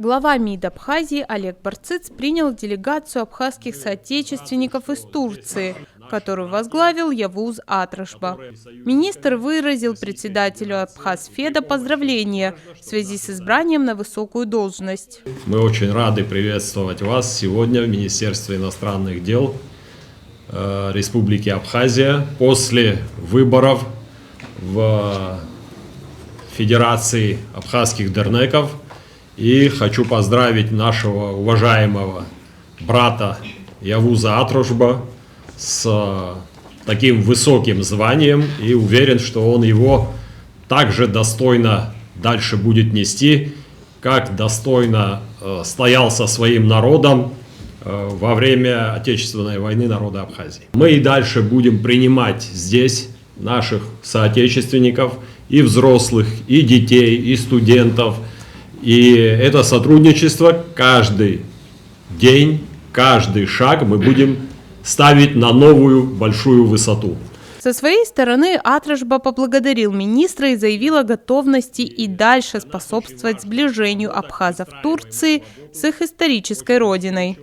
Глава МИД Абхазии Олег Барцыц принял делегацию абхазских соотечественников из Турции, которую возглавил Явуз Атрашба. Министр выразил председателю Абхазфеда поздравления в связи с избранием на высокую должность. Мы очень рады приветствовать вас сегодня в Министерстве иностранных дел Республики Абхазия после выборов в Федерации абхазских дернеков. И хочу поздравить нашего уважаемого брата Явуза Атрашба с таким высоким званием, и уверен, что он его также достойно дальше будет нести, как достойно стоял со своим народом во время Отечественной войны народа Абхазии. Мы и дальше будем принимать здесь наших соотечественников, и взрослых, и детей, и студентов. И это сотрудничество каждый день, каждый шаг мы будем ставить на новую большую высоту. Со своей стороны Атрашба поблагодарил министра и заявил о готовности и дальше способствовать сближению абхазов Турции с их исторической родиной.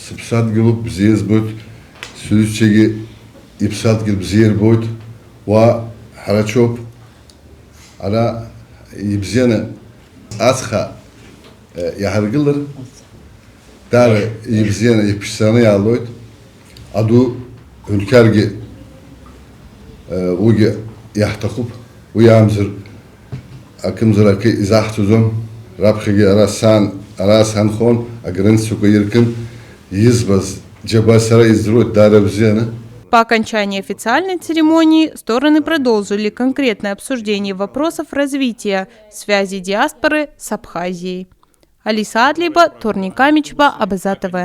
Сыпсат гилуп бзиез будет, сюзчеги ипсат гил бзиер будет, ва харачоп, ала ибзена асха яхаргилер, дары ибзена ипсаны ялойт, аду ülkergi уги яхтахуп, уямзер акымзраки изахтузон, рабхиги арасан хон, агренсука иркин. По окончании официальной церемонии стороны продолжили конкретное обсуждение вопросов развития связи диаспоры с Абхазией. Алиса Адлиба, Торник Камичба, АБЗ ТВ.